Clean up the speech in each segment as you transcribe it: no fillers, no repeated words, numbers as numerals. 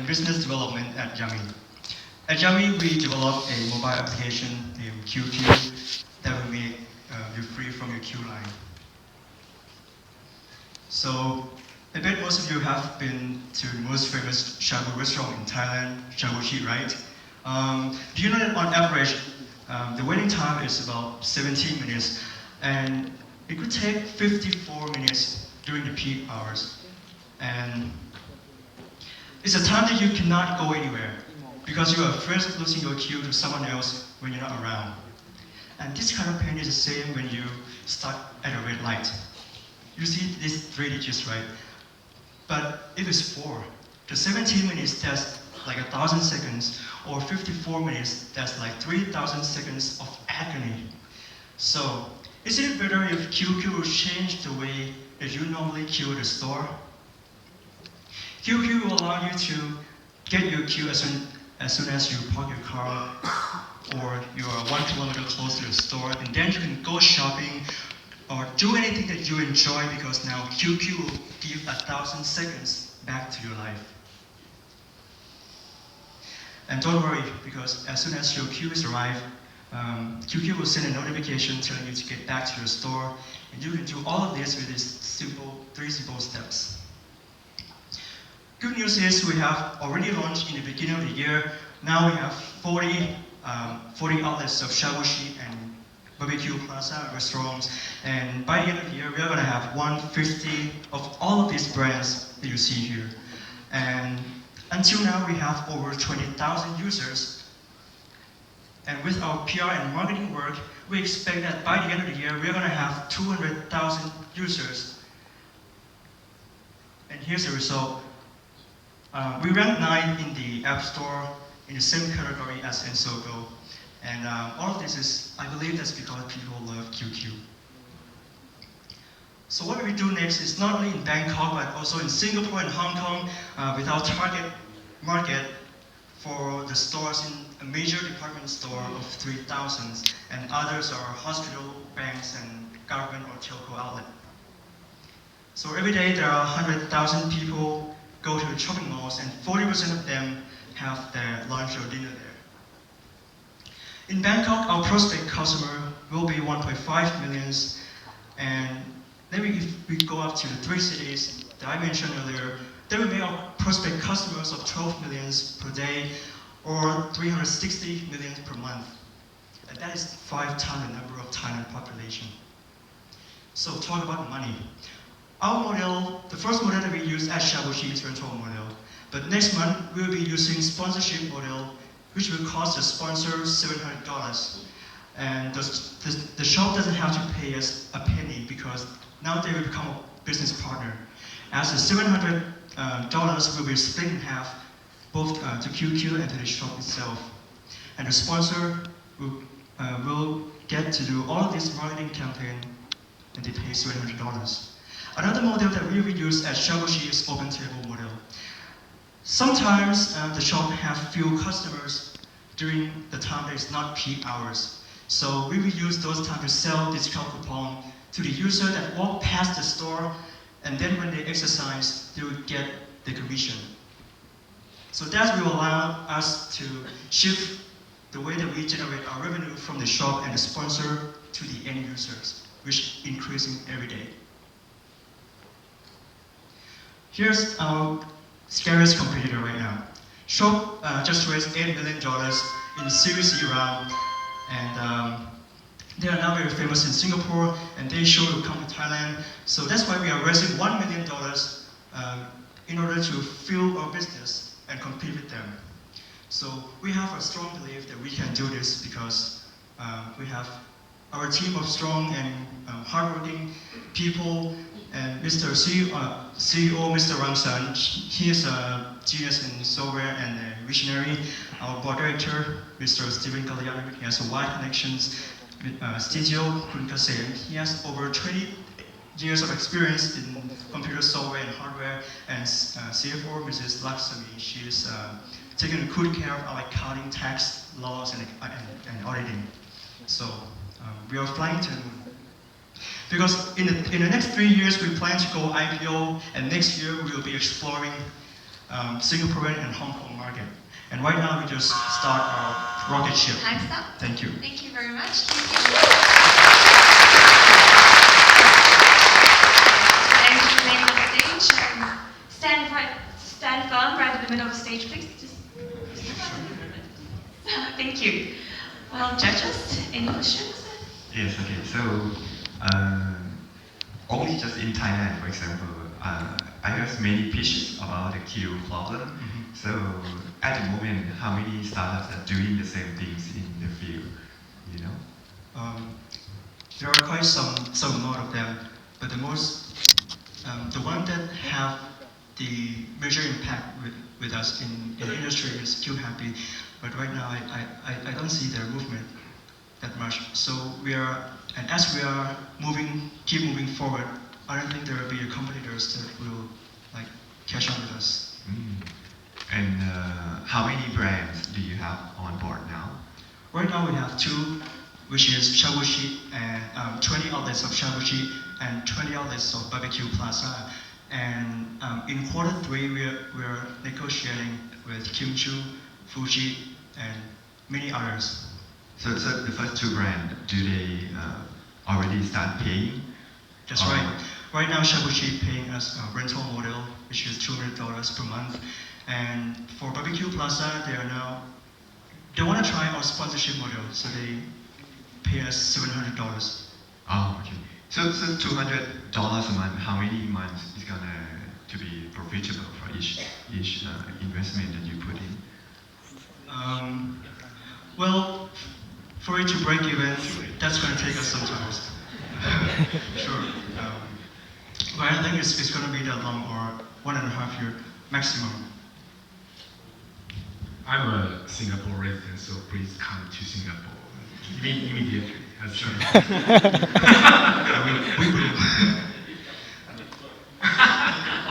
business development at Yummy. At Yummy, we developed a mobile application named QueQ that will make you free from your queue line. So, I bet most of you have been to the most famous shabu restaurant in Thailand, Shabu Chi, right? Do you know that on average, the waiting time is about 17 minutes, and it could take 54 minutes during the peak hours. And it's a time that you cannot go anywhere because you are afraid of losing your queue to someone else when you're not around. And this kind of pain is the same when you stuck at a red light. You see these 3 digits, right? But if it's 4, the 17 minutes, that's like 1,000 seconds, or 54 minutes, that's like 3,000 seconds of agony. So, is it better if QQ would change the way that you normally queue at the store? QQ will allow you to get your queue as soon as you park your car, or you are 1 kilometer close to the store, and then you can go shopping or do anything that you enjoy because now QQ will give 1,000 seconds back to your life. And don't worry, because as soon as your queue is arrived, QQ will send a notification telling you to get back to your store, and you can do all of this with these 3 simple steps. Good news is we have already launched in the beginning of the year. Now we have 40 outlets of Shabu Chi and barbecue plaza restaurants, and by the end of the year, we are going to have 150 of all of these brands that you see here. And until now, we have over 20,000 users. And with our PR and marketing work, we expect that by the end of the year, we are going to have 200,000 users. And here's the result. We ranked 9 in the App Store in the same category as Ensogo. And all of this is, I believe that's because people love QQ. So what we do next is not only in Bangkok, but also in Singapore and Hong Kong, with our target market for the stores in a major department store of 3,000, and others are hospital, banks, and government or telco outlet. So every day there are 100,000 people go to the shopping malls, and 40% of them have their lunch or dinner there. In Bangkok, our prospect customer will be 1.5 million, and then if we go up to the 3 cities that I mentioned earlier, then we make our prospect customers of 12 million per day, or 360 million per month. And that is 5 times the number of Thailand population. So talk about money. Our model, the first model that we use at Shabu Chi is rental model. But next month, we'll be using sponsorship model, which will cost the sponsor $700. And the shop doesn't have to pay us a penny because now they will become a business partner. As the $700 will be split in half, both to QQ and to the shop itself. And the sponsor will get to do all of this marketing campaign, and they pay $700. Another model that we will use at Shabu Chi is open table model. Sometimes the shop have few customers during the time that is not peak hours. So we will use those time to sell discount coupon to the user that walk past the store, and then when they exercise, they will get the commission. So that will allow us to shift the way that we generate our revenue from the shop and the sponsor to the end users, which increasing every day. Here's our scariest competitor right now. Shop just raised $8 million in Series C round, and they are now very famous in Singapore, and they sure will come to Thailand. So that's why we are raising $1 million in order to fuel our business and compete with them. So we have a strong belief that we can do this because we have our team of strong and hardworking people, and Mr. CEO, Mr. Ramsan, he is a genius in software and a visionary. Our board director, Mr. Steven Kalyana, he has wide connections with CTO Kun Kasem. He has over 20 years of experience in computer software and hardware, and CFO, Mrs. Lakshmi, she is taking good care of our accounting, tax, laws, and auditing. So we are flying to the moon. Because in the next 3 years, we plan to go IPO, and next year we will be exploring Singaporean and Hong Kong market. And right now we just start our rocket ship. Time's up. Thank you. Thank you very much. Thank you for being on the stage. Stand firm right in the middle of the stage, please. Thank you. Well, judges, any questions? Yes, okay. So, only just in Thailand, for example, I heard many pitches about the Q problem. Mm-hmm. So, at the moment, how many startups are doing the same things in the field? You know? There are quite some amount of them, but the one that have the major impact with us in the industry is QHappy. But right now, I don't see their movement that much. So and as we are keep moving forward, I don't think there will be competitors that will like catch up with us. And how many brands do you have on board now? Right now we have 2, which is Shabushi and 20 outlets of Shabushi and 20 outlets of Barbecue Plaza. And in Q3 we're negotiating with Kimchi, Fuji, and many others. So the first 2 brands, do they already start paying? That's right. Right now, Shabushi paying us a rental model, which is $200 per month. And for Barbecue Plaza, they want to try our sponsorship model, so they pay us $700. Oh, okay. So $200 a month, how many months is gonna to be profitable for each investment that you put in? Well, for it to break even, that's going to take us some time. Sure. But I think it's going to be that long, or 1.5 year maximum. I'm a Singapore resident, so please come to Singapore immediately. Sure. we will.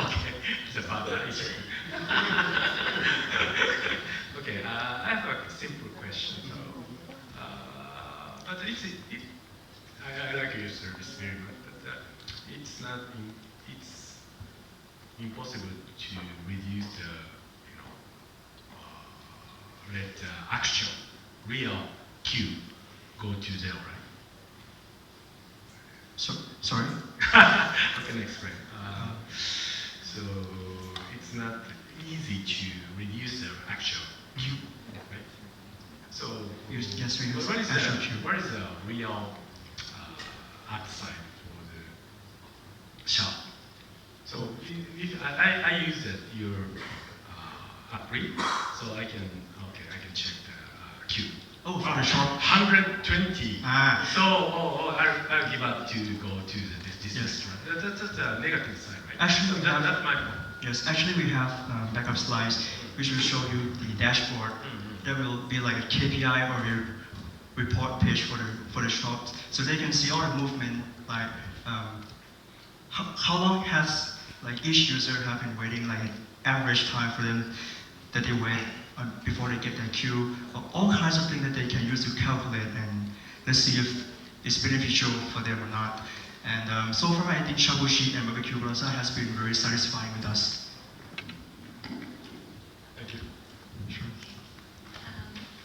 Okay, it's about that issue. Okay, I have a simple question. But I like your service very much, but it's impossible to reduce the, let actual, real Q go to 0, right? Sorry? I can explain. So it's not easy to reduce the actual Q, right? So Yes, we use what is actual Q. what is the real upside for the shop? So if I use your so I can check the Q. Oh, for the shop. 120. Ah. So I'll give up to go to this restaurant. That's the negative side, right? Actually, so that's my point. Yes, actually we have backup slides which will show you the dashboard. There will be like a KPI or a report page for the shop, so they can see all the movement, like how long has like each user have been waiting, like average time for them that they wait before they get their queue, all kinds of things that they can use to calculate, and let's see if it's beneficial for them or not. And so far, I think Shabushi and Barbecue Plaza has been very satisfying with us. Thank you. Sure.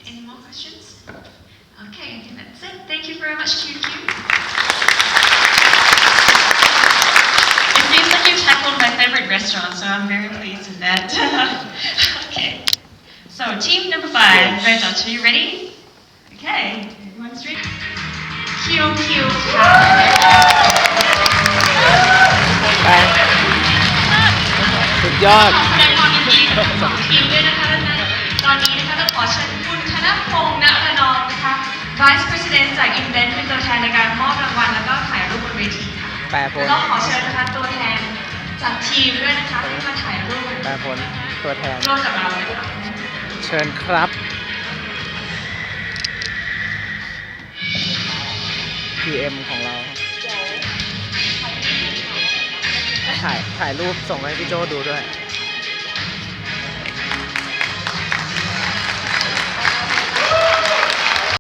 Any more questions? Okay, I think that's it. Thank you very much, QQ. It seems like you tackled my favorite restaurant, so I'm very pleased with that. Okay. So, team number 5, Red Dot, are you ready? Okay, everyone's ready. QQ สุดยอด แสดงความยินดีกับทั้งสองทีมด้วยนะคะตอนนี้นะคะต้องขอเชิญคุณธนพงษ์ณระนองนะคะ Vice President จาก Invent เป็นตัวแทนในการมอบรางวัลแล้วก็ถ่ายรูปบนเวทีค่ะ แปรผล แล้วก็ขอเชิญนะคะตัวแทนจากทีมด้วยนะคะที่มาถ่ายรูป แปรผลตัวแทน ร่วมกับเราเลยค่ะ เชิญครับ PM ของเรา ถ่ายรูปส่งให้พี่โจดูด้วย